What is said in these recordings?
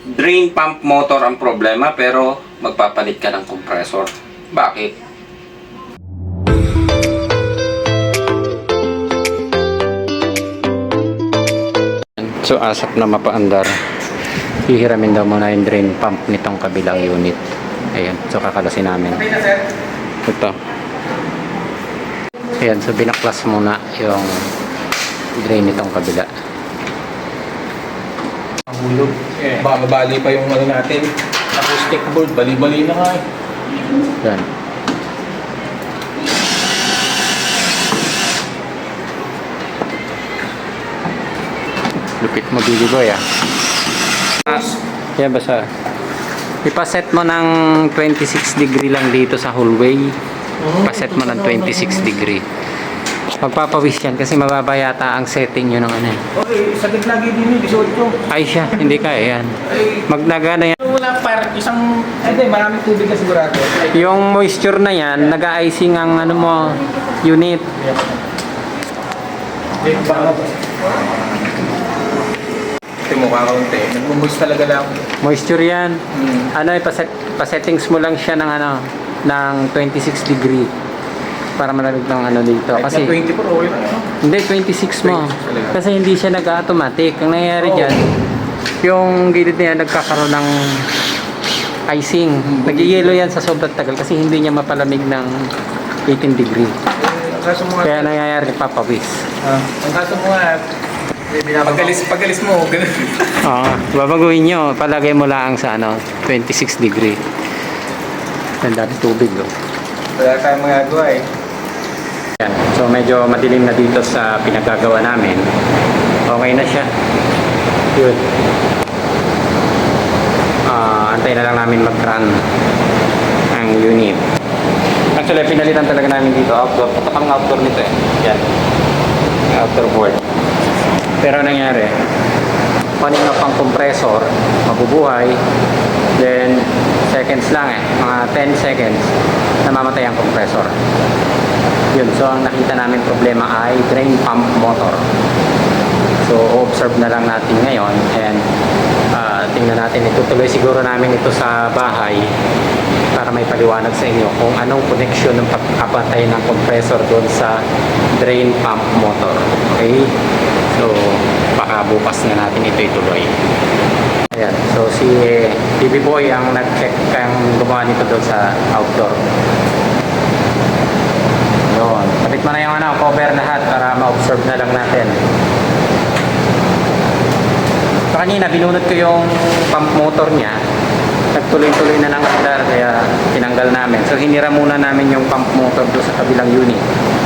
Drain pump motor ang problema pero magpapalit ka ng compressor. Bakit? So asap na mapaandar. Hihiramin daw muna yung drain pump nitong kabilang unit. Ayan, so kakalasin namin. Ito. Ayan, so binaklas muna yung drain nitong kabila. Hulog. Baka mabali pa yung ano natin. Acoustic board, bali-bali na nga eh. Yan. Lupit mo, Billy Boy, ah. Yan, basta. Ipaset mo ng 26 degree lang dito sa hallway. Paset mo ng 26 degree. Magpapawis yan kasi mababa yata ang setting yun ng ano eh. Okay, sa gitna din yung 18. Ay siya, hindi kaya yan. Magnagana yan. Wala par isang, hindi, maraming tubig na sigurado. Yung moisture na yan, nag-icing ang ano mo, unit. Baka ba? Ito mo kakaunti. Nagmumoist talaga lang. Moisture yan. Ano, pa-settings mo lang siya ng ano, ng 26 degree. Para malamig ng ano dito. Kasi, 24 okay na. hindi, 26 mo. Kasi hindi siya nag-automatic. Ang nangyayari dyan, yung gilid niya nagkakaroon ng icing. Nag-yellow yan sa sobrang tagal kasi hindi niya mapalamig ng 18 degree. Kaya nangyayari papawis. Ang kaso mo nga, pagalis mo, ganun. Oo, babaguhin nyo. Palagay mo lang sa ano, 26 degree. Ang dami tubig, oh. Wala tayong magagawa eh. Yan. So medyo madilim na dito sa pinagagawa namin. Okay na siya. Yun. Antay na lang namin mag-run ang unit. Actually, pinalitan talaga namin dito outdoor. Patak ang outdoor nito eh. Yan. Outdoor board. Pero nangyari, paning na pang compressor, mabubuhay. Then, seconds lang eh. Mga 10 seconds, namamatay ang compressor. Yun, so ang nakita namin problema ay drain pump motor. So, observe na lang natin ngayon and tingnan natin, itutuloy siguro namin ito sa bahay para may paliwanag sa inyo kung anong connection ng pagkapantay ng compressor doon sa drain pump motor. Okay? So, baka bukas na natin ito ituloy. Ayan, so si BB Boy ang nag-check kang gumawa nito doon sa outdoor. Yun. Kapit mo na yung ano, cover lahat para ma-observe na lang natin. So kanina, binunod ko yung pump motor niya. Nagtuloy-tuloy na lang sila kaya tinanggal namin. So hinira muna namin yung pump motor doon sa kabilang unit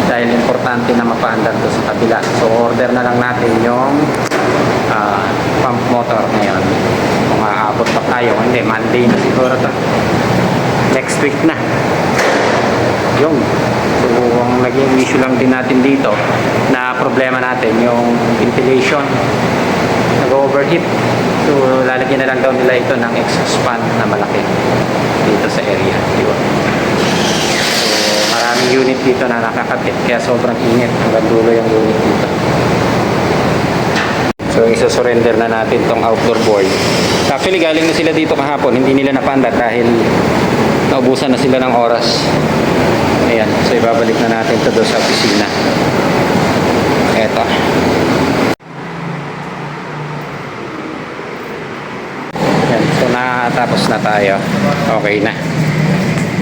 dahil importante na mapaandar doon sa kabila. So order na lang natin yung pump motor ngayon. Kung aabot pa tayo, hindi, Monday na siguro to. Next week na. Yung so ang naging issue lang din natin dito na problema natin yung ventilation nag-overheat. So lalagyan na lang daw nila ito ng exhaust fan na malaki dito sa area, di ba? So maraming unit dito na nakakapit kaya sobrang init hanggang dulo yung unit dito. So isa-surrender na natin tong outdoor board. Actually galing na sila dito kahapon, hindi nila napandar dahil naubusan na sila ng oras. Ayan, so ibabalik na natin ito doon sa opisina. Eto. Ayan, so natapos na tayo. Okay na.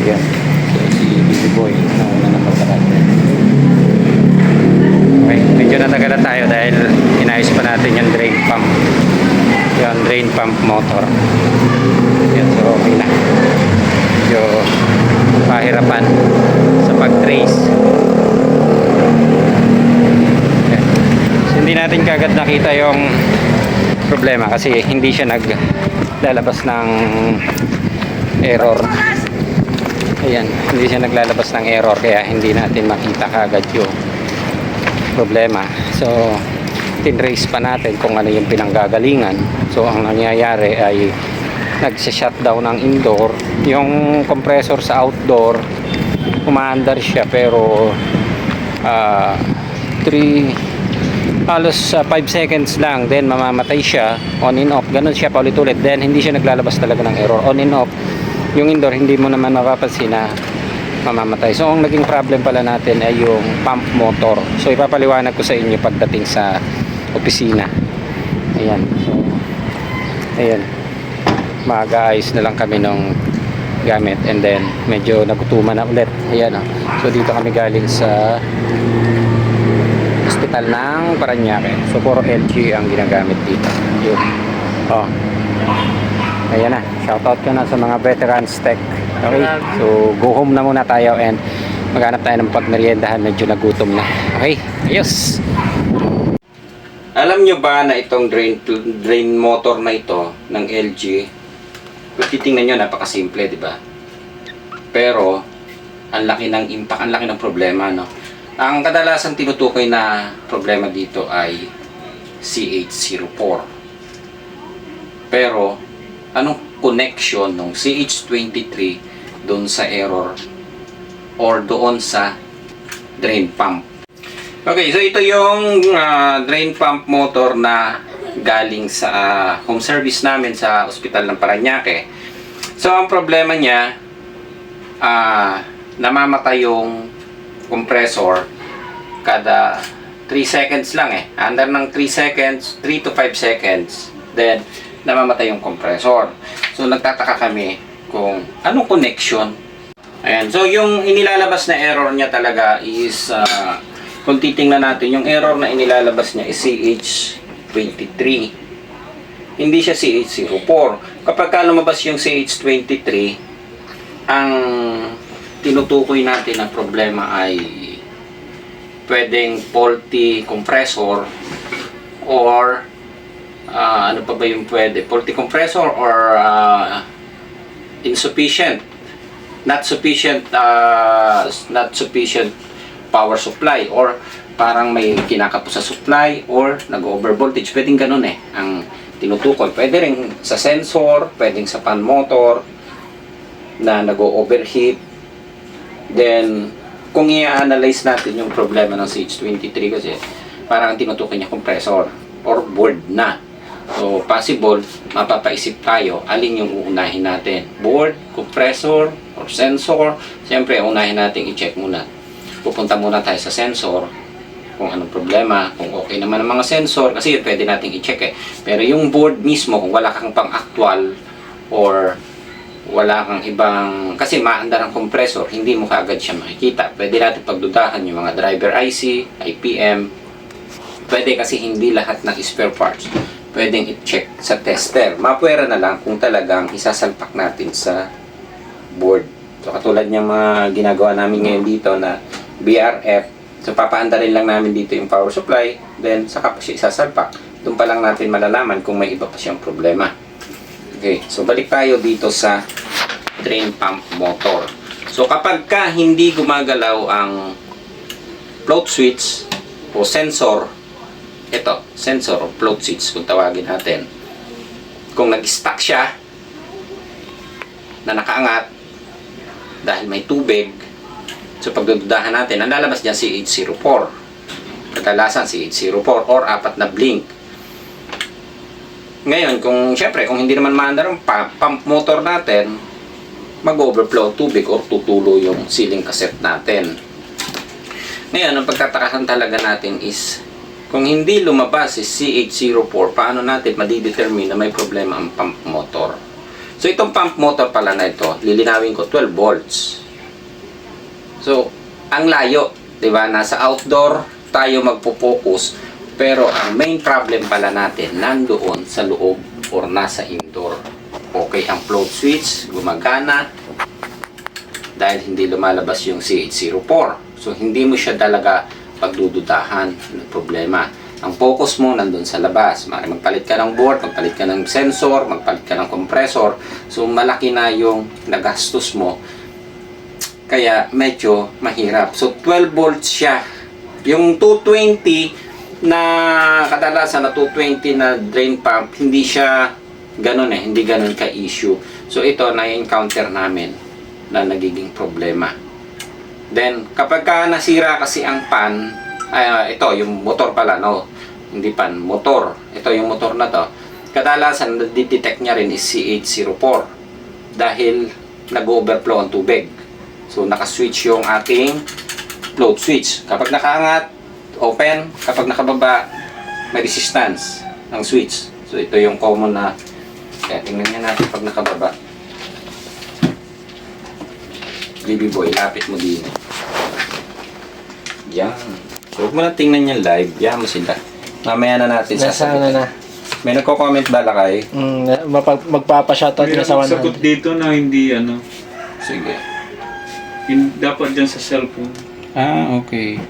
Ayan. So si Billy Boy, nauna na magkakat. Okay, medyo natagalan tayo dahil inayos pa natin yung drain pump. Yung drain pump motor. Ayan, so okay na. Medyo pahirapan sa pag-trace. Okay. So, hindi natin kagad nakita yung problema kasi hindi siya naglalabas ng error. Ayan, hindi siya naglalabas ng error kaya hindi natin makita kagad yung problema. So tinrace pa natin kung ano yung pinanggagalingan. So ang nangyayari ay nagsa-shutdown ng indoor, yung compressor sa outdoor umaandar siya pero halos 5 seconds lang, then mamamatay siya, on and off, ganun siya paulit-ulit, then hindi siya naglalabas talaga ng error, on and off. Yung indoor hindi mo naman mapapansin na mamamatay. So ang naging problem pala natin ay yung pump motor. So ipapaliwanag ko sa inyo pagdating sa opisina. Ayan, so ayan, mag-aayos na lang kami ng gamit, and then medyo nagutuman na ulit. Ayan, so dito kami galing sa hospital ng Parañaque. So puro LG ang ginagamit dito. Yun. Ayan na, shoutout ko na sa mga veterans tech. Okay, so go home na muna tayo and maghanap tayo ng pagmeriendahan, medyo nagutom na. Okay, ayos. Alam nyo ba na itong drain motor na ito ng LG, kung titingnan nyo, napakasimple, di ba? Pero ang laki ng impact, ang laki ng problema, no? Ang kadalasan tinutukoy na problema dito ay CH04. Pero anong connection ng CH23 doon sa error or doon sa drain pump? Okay, so ito yung drain pump motor na galing sa home service namin sa ospital ng Parañaque. So ang problema niya, namamatay yung compressor kada 3 seconds lang eh. Under ng 3 seconds, 3 to 5 seconds, then namamatay yung compressor. So nagtataka kami kung anong connection. Ayan, so yung inilalabas na error niya talaga is kung titingnan natin, yung error na inilalabas niya is CH23. Hindi siya CH04. Kapag ka lumabas yung CH23, ang tinutukoy natin na problema ay pwedeng faulty compressor or ano pa ba yung pwede? Faulty compressor or insufficient, not sufficient power supply, or parang may kinakapos sa supply or nag-over voltage. Pwedeng ganun eh ang tinutukoy. Pwede rin sa sensor, pwedeng sa fan motor na nag-overheat. Then kung i-analyze natin yung problema ng CH23, kasi parang ang tinutukoy niya compressor or board na. So possible mapapaisip tayo alin yung uunahin natin, board, compressor or sensor. Siyempre unahin natin i-check muna. Pupunta muna tayo sa sensor kung anong problema, kung okay naman ang mga sensor, kasi pwede natin i-check eh. Pero yung board mismo, kung wala kang pang actual or wala kang ibang, kasi maandar ang compressor, hindi mo kaagad siya makikita. Pwede natin pagdudahan yung mga driver IC, IPM. Pwede, kasi hindi lahat ng spare parts pwedeng i-check sa tester. Mapwera na lang kung talagang isasalpak natin sa board. So katulad ng mga ginagawa namin ngayon dito na BRF, so papaandarin lang namin dito yung power supply, then saka pa siya isasalpak. Doon pa lang natin malalaman kung may iba pa siyang problema. Okay, so balik tayo dito sa drain pump motor. So kapag ka hindi gumagalaw ang float switch o sensor, ito, sensor o float switch kung tawagin natin, kung nag-stuck siya na nakaangat dahil may tubig, so pagdududahan natin, ang lalabas dyan CH04. Kadalasan CH04 or 4 na blink. Ngayon, syempre, kung hindi naman maandar ang pump motor natin, mag-overflow tubig or tutulo yung sealing cassette natin. Ngayon, ang pagtatakasan talaga natin is, kung hindi lumabas si CH04, paano natin madidetermine na may problema ang pump motor? So, itong pump motor pala na ito, lilinawin ko, 12 volts. So, ang layo, di ba? Nasa outdoor tayo magpo-focus, pero ang main problem pala natin nandoon sa loob or nasa indoor. Okay, ang float switch gumagana dahil hindi lumalabas yung CH04. So, hindi mo siya talaga pagdududahan ng problema. Ang focus mo nandun sa labas. Magpalit ka ng board, magpalit ka ng sensor, magpalit ka ng compressor. So, malaki na yung nagastos mo. Kaya, medyo mahirap. So, 12 volts siya. Yung 220 na kadalasan na 220 na drain pump, hindi siya ganun eh. Hindi ganun ka-issue. So, ito na-encounter namin na nagiging problema. Then, kapag ka nasira kasi ang pan, ito, yung motor pala, no? Hindi pan, motor. Ito yung motor na to. Kadalasan, na-detect niya rin is CH04 dahil nag-overflow ang tubig. So, nakaswitch yung ating float switch. Kapag nakaangat, open. Kapag nakababa, may resistance ang switch. So, ito yung common na. Kaya tingnan niya natin pag nakababa. Baby boy, lapit mo din. Yan. So, huwag mo na tingnan yan live. Yan mo sila. Mamaya na natin Nasa ano na. May nagko-comment ba lakay? Magpapa-shoutout na sa Mayroong sagot 100. dito na hindi ano. Sige. Dapat dyan sa cellphone. Ah, okay.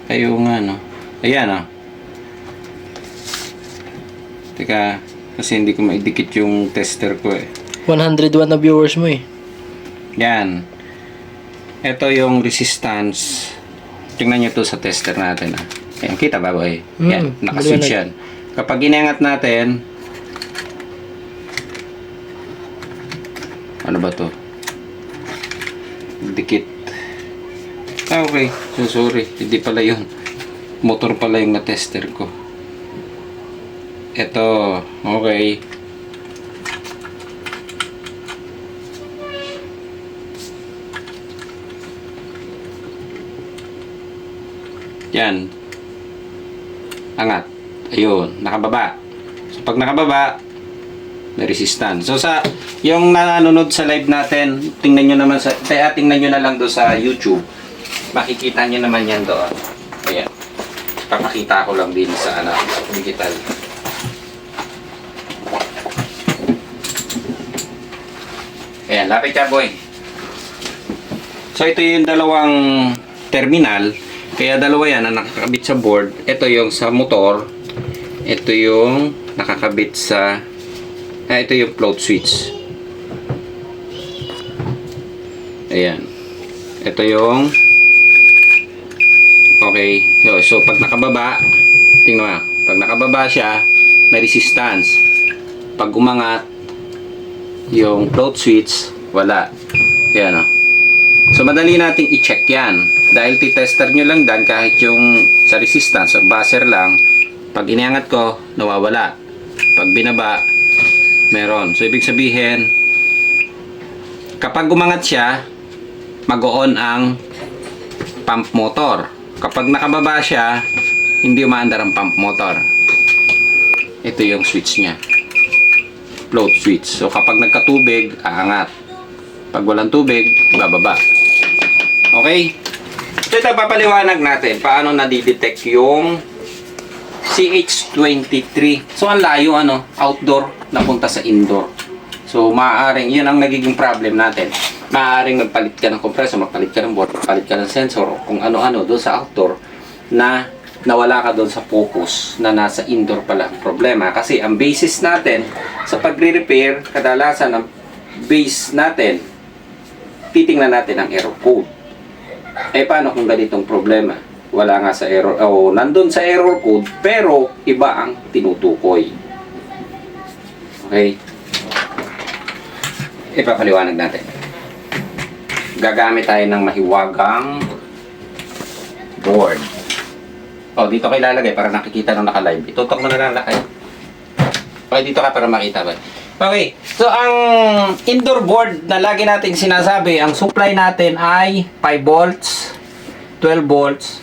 Ayaw nga, no? Ayan, no? Teka, kasi hindi ko maidikit yung tester ko, eh. 101 na viewers mo eh. Yan. Ito yung resistance. Tingnan nyo to sa tester natin, ah. Ayan, kita ba, boy? Yan, nakaswitch yan. Kapag inangat natin, ano ba to? Dikit. Ah, okay. So, sorry. Hindi pala yun. Motor pala yung na-tester ko. Ito. Okay. Yan. Angat. Ayun. Nakababa. So, pag nakababa, may resistance. So, yung nanonood sa live natin, tingnan nyo naman tingnan nyo na lang doon sa YouTube. Makikita nyo naman yan doon. Ayan. Papakita ko lang din sa digital. Ayan, lapit ka, boy. So, ito yung dalawang terminal. Kaya dalawa yan na nakakabit sa board. Ito yung sa motor. Ito yung nakakabit sa ito yung float switch. Ayan. Ito yung okay. So pag nakababa, tingnan mo. Pag nakababa siya, may resistance. Pag umangat, yung float switch, wala. Ayan, oh. So madali nating i-check yan. Dahil titester nyo lang dan kahit yung sa resistance, o buzzer lang. Pag iniangat ko, nawawala. Pag binaba, meron. So, ibig sabihin, kapag umangat siya, mag-on ang pump motor. Kapag nakababa siya, hindi umaandar ang pump motor. Ito yung switch niya. Float switch. So, kapag nagkatubig, aangat. Pag walang tubig, bababa. Okay? So, ito papaliwanag natin paano nadidetect yung CH23. So, ang layo, outdoor, napunta sa indoor. So, maaaring, yun ang nagiging problem natin. Maaaring magpalit ka ng compressor, magpalit ka ng board, magpalit ka ng sensor, kung ano-ano doon sa outdoor, na nawala ka doon sa focus, na nasa indoor pala ang problema. Kasi, ang basis natin, sa pagre-repair, kadalasan, ang base natin, titingnan natin ang error code. Paano kung ganitong problema? Wala nga sa error, nandun sa error code, pero iba ang tinutukoy. Okay? Ipapaliwanag natin. Gagamit tayo ng mahiwagang board. Dito kayo lalagay para nakikita nung naka-live. Itutok mo na lang lakay. Okay, dito ka para makita ba? Okay, so ang indoor board na lagi nating sinasabi, ang supply natin ay 5 volts, 12 volts,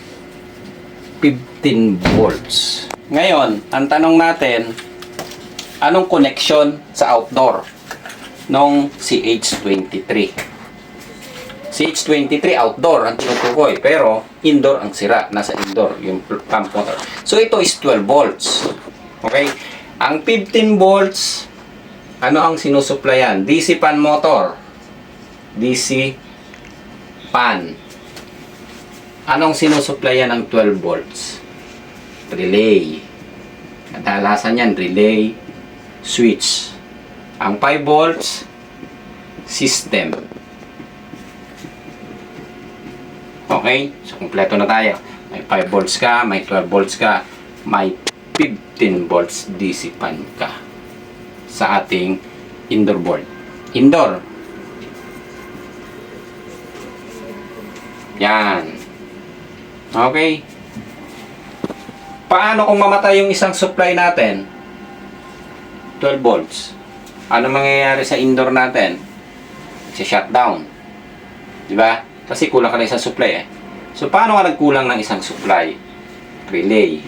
15 volts. Ngayon, ang tanong natin, anong connection sa outdoor nung CH23? CH23 outdoor ang tinutukoy, pero indoor ang sira, nasa indoor yung pump motor. So ito is 12 volts. Okay? Ang 15 volts, ano ang sinusuplayan? DC fan motor. DC fan. Anong sinusuplayan ng 12 volts? Relay. Kadalasan yan, relay switch. Ang 5 volts, system. Okay? So, kompleto na tayo. May 5 volts ka, may 12 volts ka, may 15 volts DC fan ka sa ating indoor board. Indoor. Yan. Okay. Paano kung mamatay yung isang supply natin? 12 volts. Ano mangyayari sa indoor natin? Shutdown. Di ba? Kasi kulang ka na isang supply eh. So, paano ka nagkulang ng isang supply? Relay.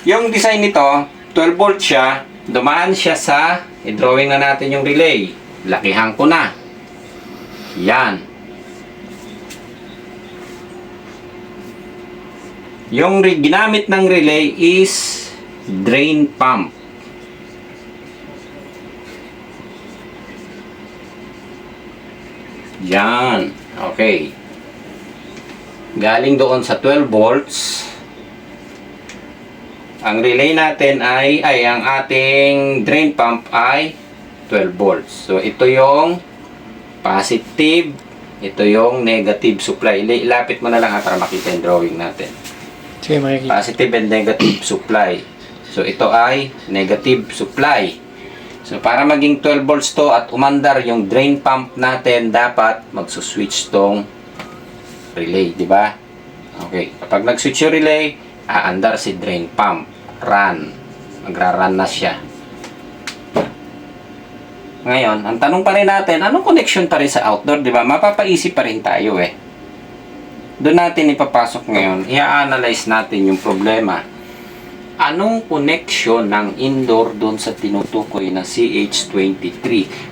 Yung design nito, 12 volts siya, dumaan siya sa, i-drawing na natin yung relay. Lakihan ko na. Yan. Yung ginamit ng relay is drain pump. Yan. Okay. Galing doon sa 12 volts. Ang relay natin ay ang ating drain pump ay 12 volts. So, ito yung positive. Ito yung negative supply. Ilapit mo na lang para makita yung drawing natin. Sige, makikita. Positive and negative supply. So, ito ay negative supply. So, para maging 12 volts to at umandar yung drain pump natin, dapat magsuswitch tong relay, di ba? Okay. Kapag nag-switch yung relay, aandar si drain pump. Run. Magra-run na siya. Ngayon, ang tanong pa rin natin, anong connection pa rin sa outdoor, di ba? Mapapaisip pa rin tayo eh. Doon natin ipapasok ngayon, i-analyze natin yung problema. Anong connection ng indoor doon sa tinutukoy na CH23?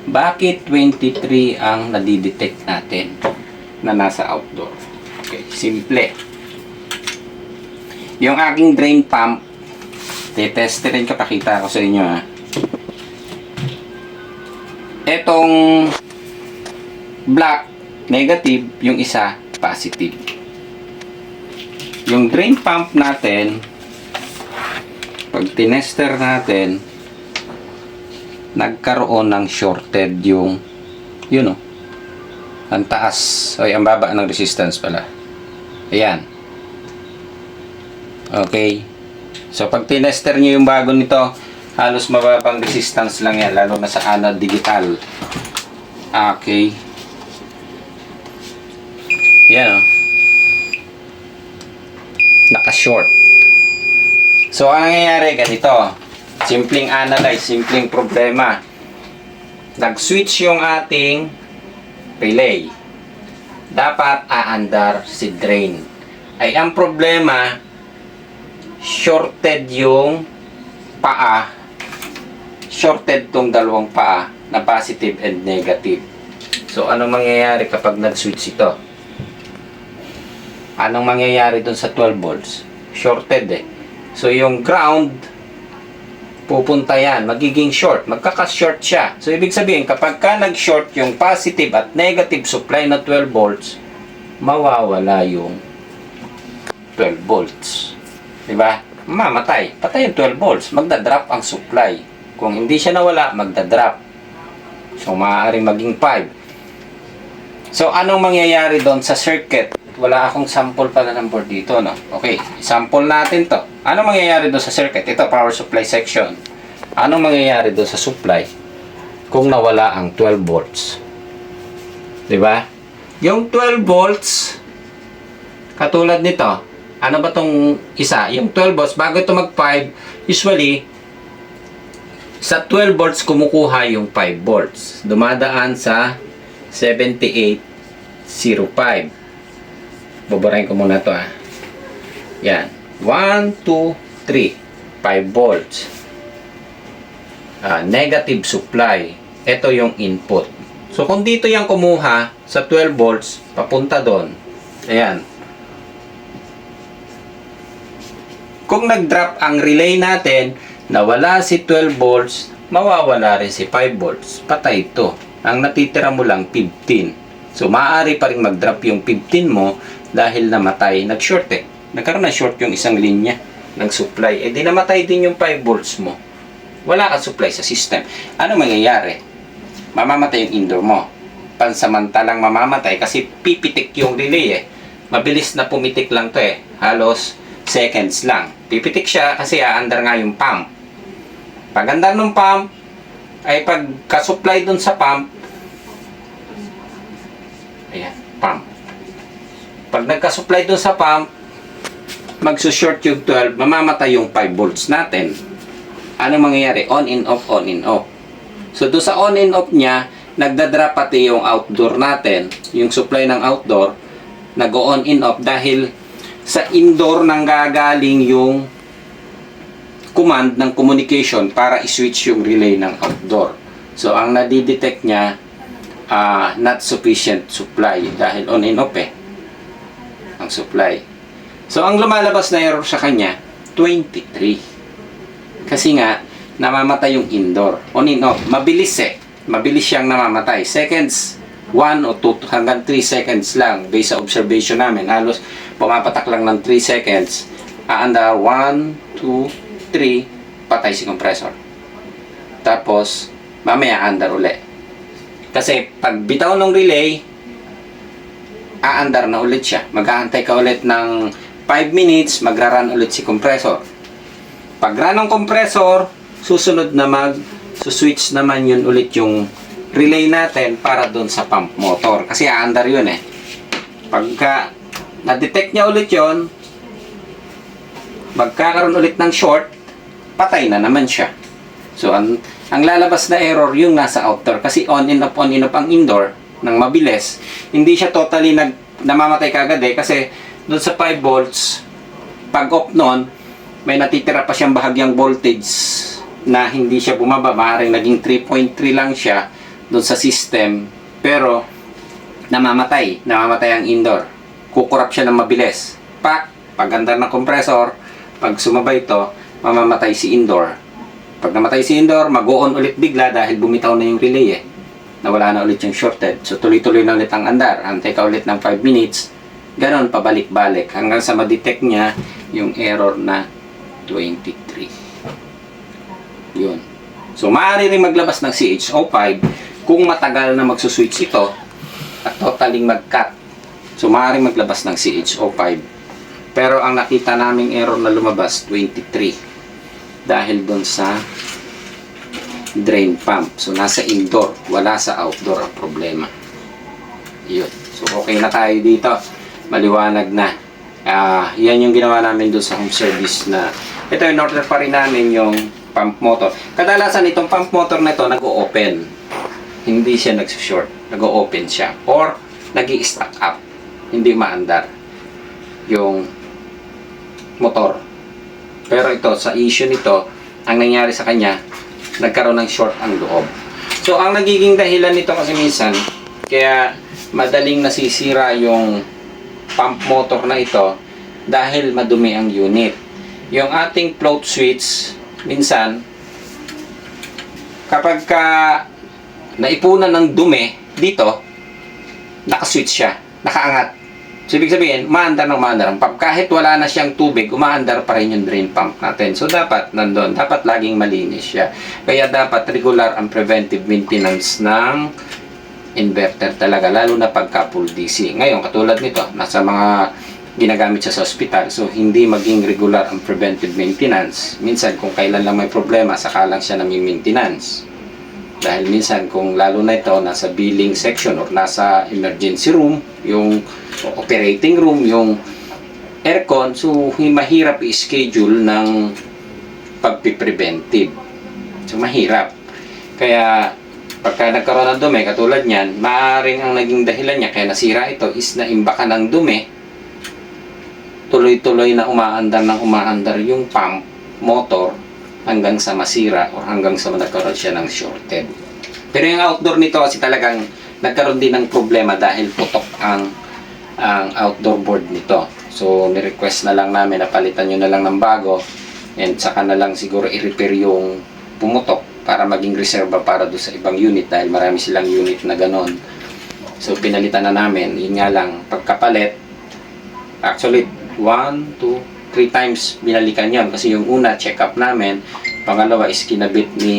Bakit 23 ang nadidetect natin na nasa outdoor? Okay, simple. Yung aking drain pump, titesterin ko, pakita ko sa inyo ha. Etong black, negative, yung isa, positive. Yung drain pump natin, pag tinester natin, nagkaroon ng shorted yung, yun o, ang taas, ay ang baba ng resistance pala. Ayan. Okay. So, pag tinester nyo yung bago nito, halos mababang resistance lang yan, lalo na sa anode digital. Okay. Yan o. Naka-short. So, ang nangyayari ganito. Simpleng analyze, simpleng problema. Nag-switch yung ating relay. Dapat aandar si drain. Ay, ang problema, shorted yung paa. Shorted tong dalawang paa na positive and negative. So, anong mangyayari kapag nag-switch ito? Anong mangyayari dun sa 12 volts? Shorted eh. So, yung ground, pupunta yan. Magiging short. Magkaka-short siya. So, ibig sabihin, kapag ka nag-short yung positive at negative supply na 12 volts, mawawala yung 12 volts. Diba? Mamatay. Patay yung 12 volts. Magdadrop ang supply. Kung hindi siya nawala, magdadrop. So, maaaring maging 5. So, anong mangyayari doon sa circuit? Wala akong sample pala ng board dito, no? Okay, sample natin to. Ano mangyayari doon sa circuit? Ito, power supply section. Ano mangyayari doon sa supply kung nawala ang 12 volts? Diba? Yung 12 volts, katulad nito, ano ba tong isa? Yung 12 volts, bago ito mag 5, usually, sa 12 volts, kumukuha yung 5 volts. Dumadaan sa 7805. Buburahin ko muna to ah. Yan. 1, 2, 3. 5 volts. Negative supply. Ito yung input. So, kung dito yung kumuha sa 12 volts, papunta doon. Ayan. Kung nag-drop ang relay natin, nawala si 12 volts, mawawala rin si 5 volts. Patay ito. Ang natitira mo lang 15. So, maaari pa rin mag-drop yung 15 mo dahil namatay, nag-short eh. Nagkaroon na short yung isang linya ng supply. Eh di namatay din yung 5 volts mo. Wala kang supply sa system. Ano mangyayari? Mamamatay yung indoor mo. Pansamantalang mamamatay kasi pipitik yung relay eh. Mabilis na pumitik lang to eh. Halos seconds lang. Pipitik siya kasi aandar nga yung pump. Pag andar ng pump, ay pagka-supply dun sa pump, ayan, pump. Pag nagka-supply dun sa pump, magsushort yung 12, mamamatay yung 5 volts natin. Ano mangyayari? On and off, on and off. So, doon sa on and off niya, nagdadrop pati yung outdoor natin, yung supply ng outdoor, nag-on and off dahil sa indoor nang gagaling yung command ng communication para i-switch yung relay ng outdoor. So, ang nadidetect niya, not sufficient supply dahil on and off ang supply. So, ang lumalabas na error sa kanya, 23. Kasi nga, namamatay yung indoor. On and off. Mabilis Mabilis siyang namamatay. Seconds, 1 o 2 hanggang 3 seconds lang. Based sa observation namin. Halos pumapatak lang ng 3 seconds. Aandar, 1, 2, 3, patay si compressor. Tapos, mamaya aandar uli. Kasi, pag bitaw ng relay, aandar na ulit siya. Mag-aantay ka ulit ng 5 minutes, magra-run ulit si compressor. Pag run ng compressor, susunod na switch naman yun ulit yung relay natin para doon sa pump motor. Kasi aandar yun Pagka na-detect niya ulit yun, magkakaroon ulit ng short, patay na naman siya. So, ang lalabas na error yung nasa outdoor. Kasi on and off ang indoor ng mabilis. Hindi siya totally namamatay kagad kasi doon sa 5 volts, pag off nun, may natitira pa siyang bahagyang voltage na hindi siya bumaba. Maaaring naging 3.3 lang siya doon sa system. Pero, namamatay ang indoor. Kukurap siya ng mabilis. Pag-andar ng compressor, pag sumabay ito, mamamatay si indoor. Pag namatay si indoor, mag-on ulit bigla dahil bumitaw na yung relay nawala na ulit yung shorted. So, tuloy-tuloy na ulit ang andar. Antay ka ulit ng 5 minutes. Ganon, pabalik-balik. Hanggang sa ma-detect niya yung error na 23. Yun. So, maaari rin maglabas ng CH05 kung matagal na magsuswitch ito at totaling mag-cut. So, maaari maglabas ng CH05. Pero, ang nakita naming error na lumabas, 23. Dahil doon sa drain pump. So, nasa indoor. Wala sa outdoor ang problema. Yun. So, okay na tayo dito. Maliwanag na. Yan yung ginawa namin doon sa home service na ito, in order pa rin namin yung pump motor. Kadalasan itong pump motor na ito nag-o-open. Hindi siya nag-short. Nag-o-open siya. Or, nag-i-stack up. Hindi maandar yung motor. Pero ito, sa issue nito, ang nangyari sa kanya, nagkaroon ng short ang loob. So, ang nagiging dahilan nito kasi minsan, kaya madaling nasisira yung pump motor na ito dahil madumi ang unit. Yung ating float switch, minsan, kapag naipunan ng dumi dito, nakaswitch siya, nakaangat. So, ibig sabihin, umaandar ang pump. Kahit wala na siyang tubig, umaandar pa rin yung drain pump natin. So, dapat nandun. Dapat laging malinis siya. Kaya dapat regular ang preventive maintenance ng inverter talaga. Lalo na pagka full DC. Ngayon, katulad nito, nasa mga ginagamit siya sa hospital. So, hindi maging regular ang preventive maintenance. Minsan, kung kailan lang may problema, saka lang siya nami-maintenance. Dahil minsan, kung lalo na ito, nasa billing section or nasa emergency room, yung operating room, yung aircon, so mahirap i-schedule ng pagpipreventive. So mahirap. Kaya pagka nagkaroon ng dumi, katulad niyan, maaaring ang naging dahilan niya kaya nasira ito is naimbakan ng dumi, tuloy-tuloy na umaandar yung pump motor hanggang sa masira o hanggang sa nagkaroon siya ng shorted. Pero yung outdoor nito kasi talagang nagkaroon din ng problema dahil putok ang outdoor board nito. So, ni-request na lang namin na palitan nyo na lang ng bago and saka na lang siguro i-repair yung pumutok para maging reserva para doon sa ibang unit dahil marami silang unit na ganon. So, pinalitan na namin. Yun nga lang, pagkapalit, actually, 1, 2, 3 times binalikan yun kasi yung una, check up namin. Pangalawa is kinabit ni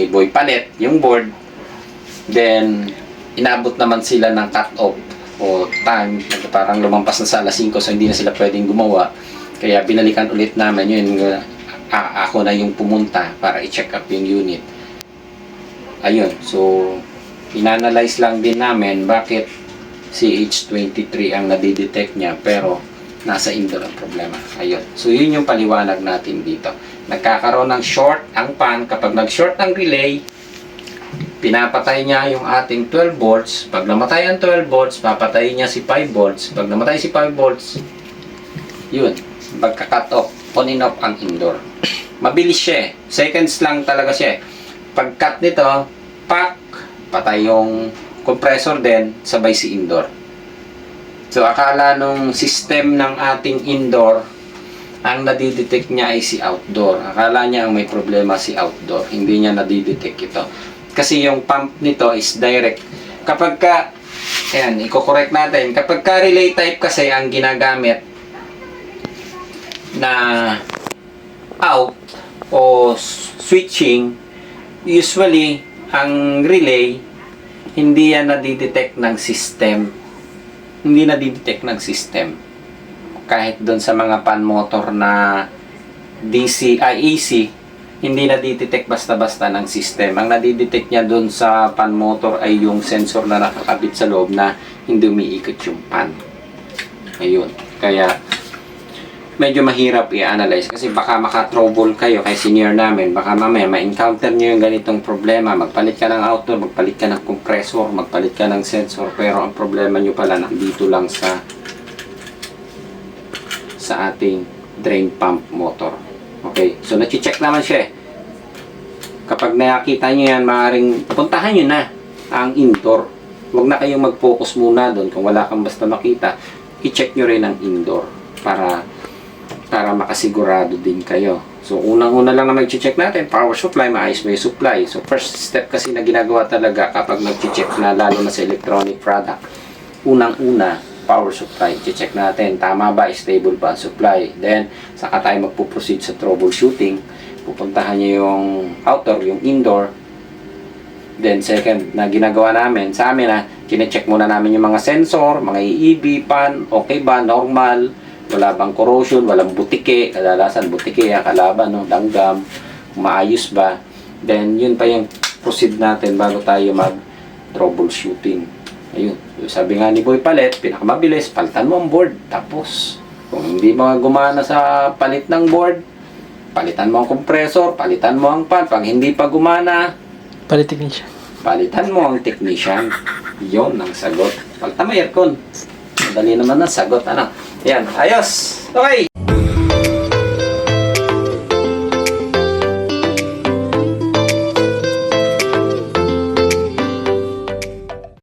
Boy Palit yung board. Then, inabot naman sila ng cut-off o time, parang lumampas na sa alas 5 so hindi na sila pwedeng gumawa. Kaya binalikan ulit namin yun. Ako na yung pumunta para i-check up yung unit. Ayun, so inanalyze lang din namin bakit CH23 ang nadidetect niya pero nasa indoor ang problema. Ayun. So, yun yung paliwanag natin dito. Nagkakaroon ng short ang fan. Kapag nag-short ang relay, pinapatay niya yung ating 12 volts. Pag namatay ang 12 volts, papatayin niya si 5 volts. Pag namatay si 5 volts, yun, magka-cut off, on and off ang indoor. Mabilis siya eh. Seconds lang talaga siya eh. Pag-cut nito, pak, patay yung compressor din, sabay si indoor. So, akala nung system ng ating indoor, ang nadidetect niya ay si outdoor. Akala niya ang may problema si outdoor. Hindi niya nadidetect ito. Kasi yung pump nito is direct. Kapag ka, ayan, i-correct natin. Kapag ka relay type kasi ang ginagamit na out o switching, usually, ang relay, hindi yan nadidetect ng system. Hindi nadidetect ng system. Kahit doon sa mga pan motor na DC, AC, hindi nadidetect basta-basta ng system. Ang nadidetect niya doon sa pan motor ay yung sensor na nakakabit sa loob na hindi umiikot yung pan. Ayun. Kaya, medyo mahirap i-analyze kasi baka maka-trouble kayo kay senior namin. Baka mamaya ma-encounter nyo yung ganitong problema. Magpalit ka ng outdoor, magpalit ka ng compressor, magpalit ka ng sensor. Pero ang problema nyo pala nandito lang sa ating drain pump motor. Okay, so nachi-check naman siya eh. Kapag nakita nyo yan, maaaring puntahan nyo na ang indoor. Huwag na kayong mag-focus muna doon. Kung wala kang basta makita, i-check nyo rin ang indoor para makasigurado din kayo. So, unang-una lang na mag-check natin, power supply, maayos ba yung supply. So, first step kasi na ginagawa talaga kapag mag-check na, lalo na sa electronic product, unang-una, power supply. I-check natin, tama ba, stable ba ang supply. Then, saka tayo magpuproceed sa troubleshooting. Pupuntahan nyo yung outdoor, yung indoor. Then, second na ginagawa namin, sa amin na, kine-check muna namin yung mga sensor, mga EEB, pan, okay ba, normal, wala bang corrosion, walang butike, kadalasan butike, kalaban, no, langgam, maayos ba. Then, yun pa yung proceed natin bago tayo mag-troubleshooting. Ayun. Sabi nga ni Boy Palet, pinakamabilis, palitan mo ang board. Tapos, kung hindi mga gumana sa palit ng board, palitan mo ang compressor, palitan mo ang fan. Pag hindi pa gumana, Palitik niya. palitan mo ang technician. Yun ang sagot. Palitan mo aircon. Madali naman ang sagot. Ano? Yan. Ayos. Okay.